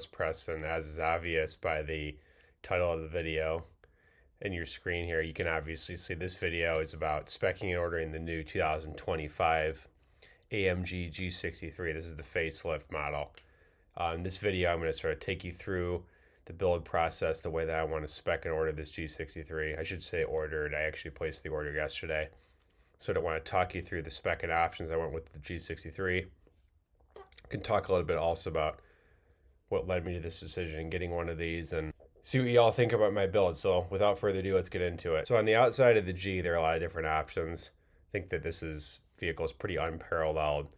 post press, and as is obvious by the title of the video and your screen here, you can obviously see this video is about speccing and ordering the new 2025 AMG G63. This is the facelift model. In this video, I'm going to sort of take you through the build process, the way that I want to spec and order this G63. I should say ordered. I actually placed the order yesterday. So I want to talk you through the spec and options I went with the G63. I can talk a little bit also about what led me to this decision and getting one of these and see what y'all think about my build. So without further ado, let's get into it. So on the outside of the G, there are a lot of different options. I think that this vehicle is pretty unparalleled,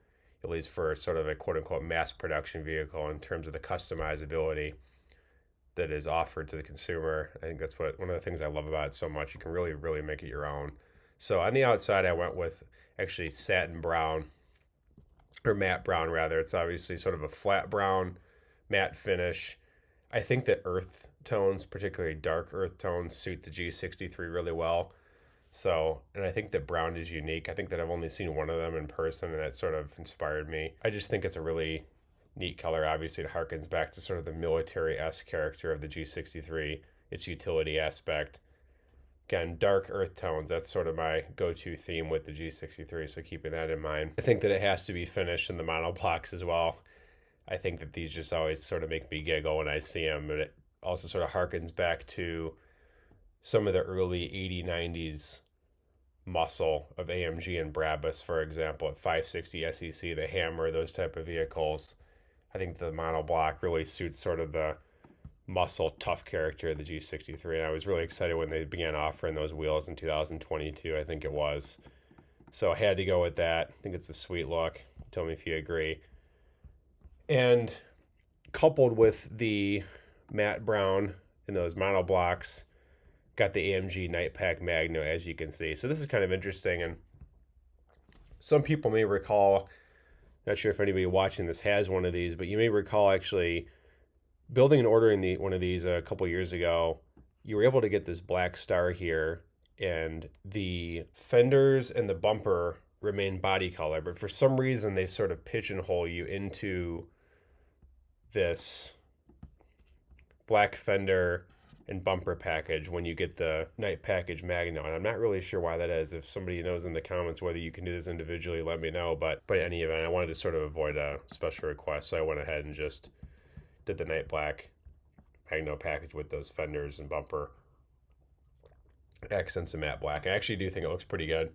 at least for sort of a quote-unquote mass production vehicle in terms of the customizability that is offered to the consumer. I think that's one of the things I love about it so much. You can really make it your own. So on the outside, I went with actually satin brown, or matte brown rather. It's obviously sort of a flat brown, matte finish. I think that earth tones, particularly dark earth tones, suit the G63 really well. So, and I think that brown is unique. I think that I've only seen one of them in person, and that sort of inspired me. I just think it's a really neat color. Obviously, it harkens back to sort of the military-esque character of the G63, its utility aspect. Again, dark earth tones, that's sort of my go-to theme with the G63, so keeping that in mind. I think that it has to be finished in the monoblocks as well. I think that these just always sort of make me giggle when I see them, but it also sort of harkens back to some of the early 80s, 90s muscle of AMG and Brabus, for example, at 560 SEC, the Hammer, those type of vehicles. I think the monoblock really suits sort of the muscle tough character of the G63, and I was really excited when they began offering those wheels in 2022, I think it was. So I had to go with that. I think it's a sweet look. Tell me if you agree. And coupled with the matte brown in those monoblocks, got the AMG Night Pack Magno, as you can see. So this is kind of interesting, and some people may recall, not sure if anybody watching this has one of these, but you may recall actually building and ordering one of these a couple years ago. You were able to get this black star here, and the fenders and the bumper remain body color, but for some reason they sort of pigeonhole you into this black fender and bumper package when you get the Night Package Magno, and I'm not really sure why that is. If somebody knows in the comments whether you can do this individually, let me know. But in any event, I wanted to sort of avoid a special request, so I went ahead and just did the Night Black Magno package with those fenders and bumper accents in matte black. I actually do think it looks pretty good.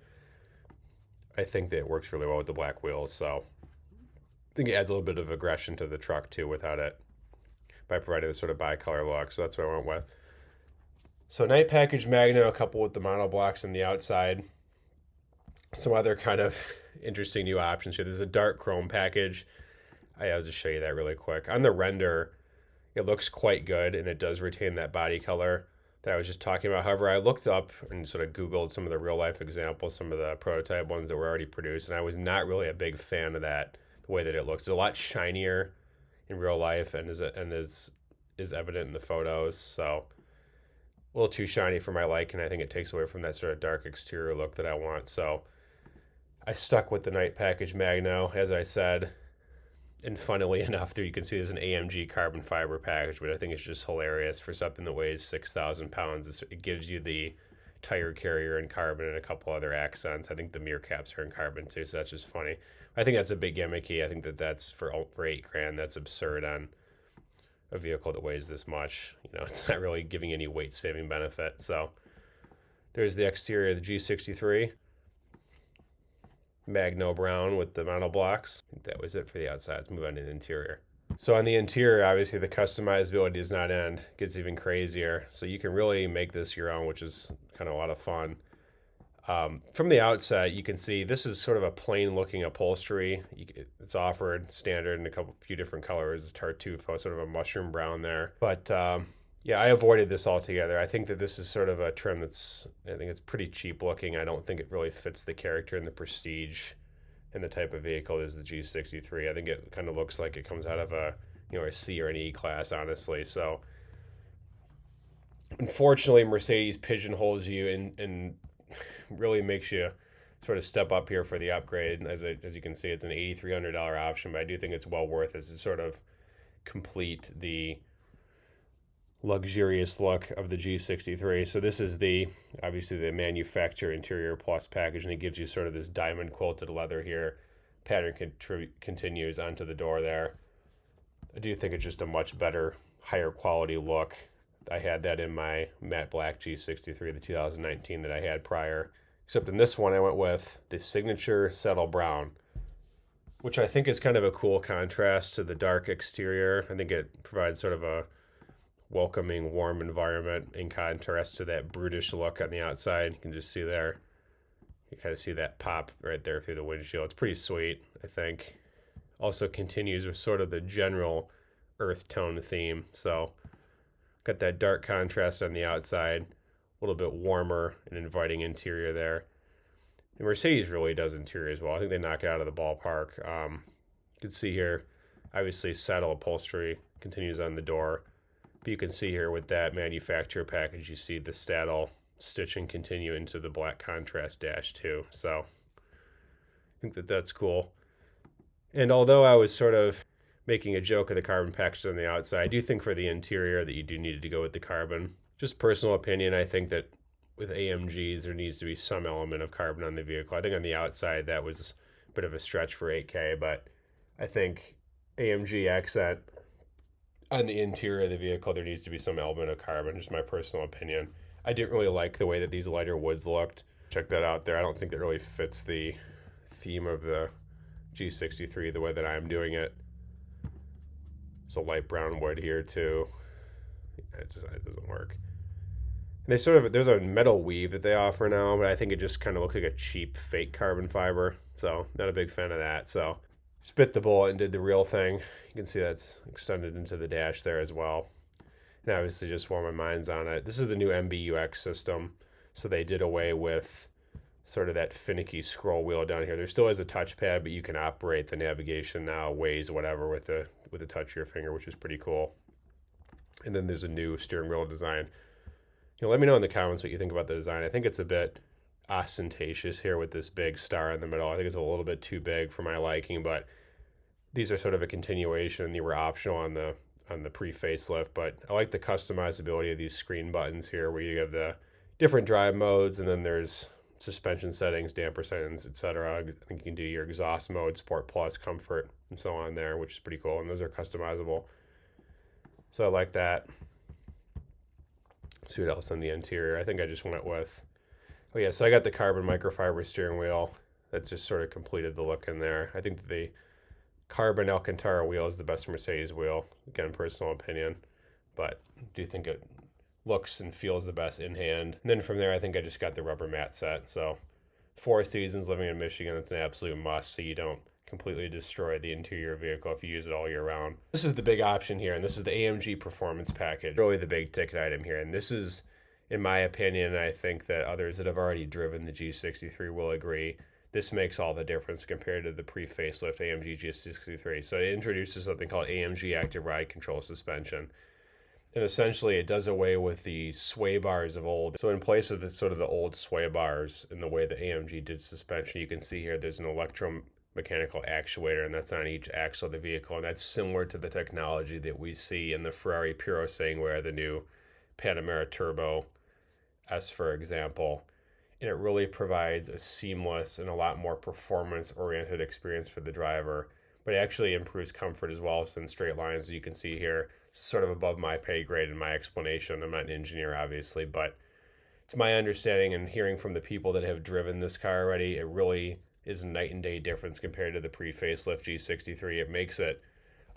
I think that it works really well with the black wheels, so I think it adds a little bit of aggression to the truck too without it, by providing this sort of bi-color look. So that's what I went with. So Night Package Magno coupled with the monoblocks on the outside. Some other kind of interesting new options here. There's a dark chrome package. I'll just show you that really quick. On the render, it looks quite good, and it does retain that body color that I was just talking about. However, I looked up and sort of Googled some of the real-life examples, some of the prototype ones that were already produced, and I was not really a big fan of that, the way that it looks. It's a lot shinier in real life and is evident in the photos. So a little too shiny for my liking. I think it takes away from that sort of dark exterior look that I want. So I stuck with the Night Package Magno, as I said. And funnily enough, there you can see there's an AMG carbon fiber package, but I think it's just hilarious for something that weighs 6,000 pounds. It gives you the tire carrier in carbon and a couple other accents. I think the mirror caps are in carbon too, so that's just funny. I think that's a bit gimmicky. I think that's for $8,000. That's absurd on a vehicle that weighs this much. You know, it's not really giving any weight saving benefit. So there's the exterior of the G63. Magno brown with the monoblocks. I think that was it for the outside. Let's move on to the interior. So on the interior, obviously the customizability does not end. It gets even crazier. So you can really make this your own, which is kind of a lot of fun. From the outset, you can see this is sort of a plain looking upholstery. It's offered standard in a few different colors. Tartufo, sort of a mushroom brown there. But yeah, I avoided this altogether. I think that this is sort of a trim I think it's pretty cheap looking. I don't think it really fits the character and the prestige and the type of vehicle is the G63. I think it kind of looks like it comes out of a C or an E class, honestly. So unfortunately, Mercedes pigeonholes you and really makes you sort of step up here for the upgrade. As you can see, it's an $8,300 option, but I do think it's well worth it. It's sort of complete the luxurious look of the G63. So this is obviously the manufacturer interior plus package, and it gives you sort of this diamond quilted leather here. Pattern continues onto the door there. I do think it's just a much better, higher quality look. I had that in my matte black G63, the 2019 that I had prior. Except in this one, I went with the signature settle brown, which I think is kind of a cool contrast to the dark exterior. I think it provides sort of a welcoming, warm environment in contrast to that brutish look on the outside. You can just see there. You kind of see that pop right there through the windshield. It's pretty sweet, I think. Also continues with sort of the general earth tone theme. So got that dark contrast on the outside, a little bit warmer and inviting interior there. And Mercedes really does interior as well. I think they knock it out of the ballpark. You can see here, obviously saddle upholstery continues on the door. But you can see here with that manufacturer package, you see the saddle stitching continue into the black contrast dash too. So I think that's cool. And although I was sort of making a joke of the carbon package on the outside, I do think for the interior that you do need to go with the carbon. Just personal opinion, I think that with AMGs, there needs to be some element of carbon on the vehicle. I think on the outside, that was a bit of a stretch for 8K, but I think AMG accent on the interior of the vehicle, there needs to be some element of carbon, just my personal opinion. I didn't really like the way that these lighter woods looked. Check that out there. I don't think that really fits the theme of the G63 the way that I'm doing it. There's a light brown wood here too. It doesn't work. And there's a metal weave that they offer now, but I think it just kind of looks like a cheap fake carbon fiber. So not a big fan of that. So spit the bullet and did the real thing. You can see that's extended into the dash there as well. And obviously just while my mind's on it, this is the new MBUX system. So they did away with sort of that finicky scroll wheel down here. There still is a touchpad, but you can operate the navigation now, Waze, whatever, with the touch of your finger, which is pretty cool. And then there's a new steering wheel design. Let me know in the comments what you think about the design. I think it's a bit ostentatious here with this big star in the middle. I think it's a little bit too big for my liking, but these are sort of a continuation. They were optional on the pre-facelift, but I like the customizability of these screen buttons here where you have the different drive modes, and then there's suspension settings, damper settings, etc. I think you can do your exhaust mode, Sport Plus, Comfort, and so on there, which is pretty cool, and those are customizable. So I like that. See what else on the interior. I think I just went with, oh yeah, so I got the carbon microfiber steering wheel. That just sort of completed the look in there. I think the carbon Alcantara wheel is the best Mercedes wheel. Again, personal opinion, but I do think it looks and feels the best in hand. And then from there, I think I just got the rubber mat set. So 4 seasons living in Michigan, it's an absolute must, so you don't completely destroy the interior vehicle if you use it all year round. This is the big option here, and this is the AMG Performance Package. Really the big ticket item here, and this is, in my opinion, and I think that others that have already driven the G63 will agree, this makes all the difference compared to the pre-facelift AMG G63. So it introduces something called AMG Active Ride Control Suspension. And essentially it does away with the sway bars of old. So in place of the sort of the old sway bars in the way that AMG did suspension, you can see here there's an electromechanical actuator, and that's on each axle of the vehicle. And that's similar to the technology that we see in the Ferrari Purosanguinea, the new Panamera Turbo S, for example. And it really provides a seamless and a lot more performance-oriented experience for the driver. But it actually improves comfort as well, so in straight lines, as you can see here, sort of above my pay grade in my explanation. I'm not an engineer, obviously, but it's my understanding and hearing from the people that have driven this car already, it really is a night and day difference compared to the pre-facelift G63. It makes it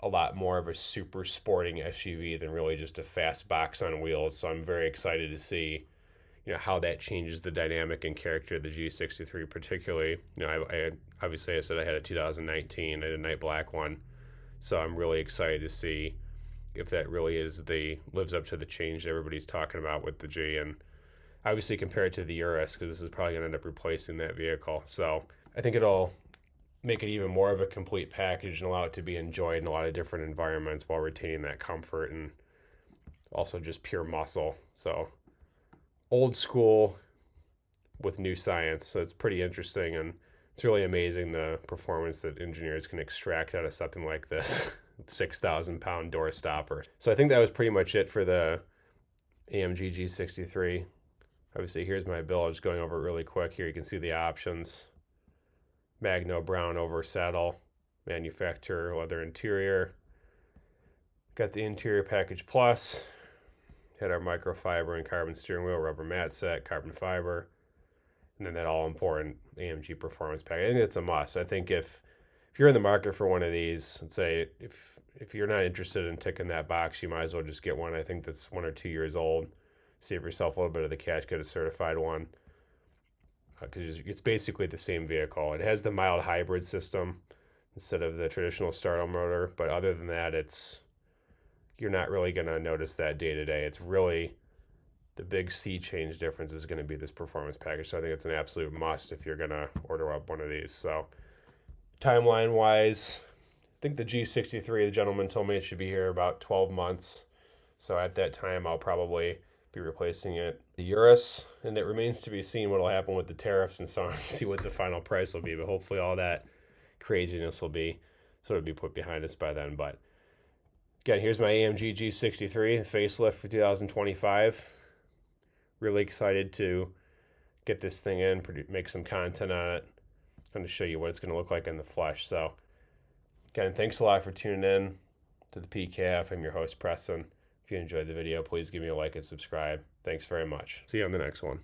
a lot more of a super sporting SUV than really just a fast box on wheels. So I'm very excited to see, how that changes the dynamic and character of the G63, particularly. I obviously I said I had a 2019, I had a night black one. So I'm really excited to see if that really lives up to the change that everybody's talking about with the G, and obviously compare it to the Urus, because this is probably going to end up replacing that vehicle. So I think it'll make it even more of a complete package and allow it to be enjoyed in a lot of different environments while retaining that comfort and also just pure muscle. So old school with new science. So it's pretty interesting, and it's really amazing the performance that engineers can extract out of something like this. 6,000-pound door stopper. So I think that was pretty much it for the AMG G63. Obviously, here's my bill. I'm just going over it really quick. Here you can see the options. Magno brown over saddle, manufacturer leather interior. Got the interior package plus. Had our microfiber and carbon steering wheel, rubber mat set, carbon fiber, and then that all important AMG performance package. I think it's a must. I think if you're in the market for one of these, let's say if you're not interested in ticking that box, you might as well just get one. I think that's 1 or 2 years old. Save yourself a little bit of the cash, get a certified one. Because it's basically the same vehicle. It has the mild hybrid system instead of the traditional starter motor, but other than that, you're not really going to notice that day to day. It's really the big sea change difference is going to be this performance package. So I think it's an absolute must if you're going to order up one of these. So timeline wise, I think the G63, the gentleman told me it should be here about 12 months. So at that time, I'll probably be replacing it. The Urus, and it remains to be seen what will happen with the tariffs and so on, see what the final price will be, but hopefully all that craziness will be sort of be put behind us by then. But again, here's my AMG G63, the facelift for 2025. Really excited to get this thing in, make some content on it. I'm going to show you what it's going to look like in the flesh. So again, thanks a lot for tuning in to the PKF. I'm your host, Preston. If you enjoyed the video, please give me a like and subscribe. Thanks very much. See you on the next one.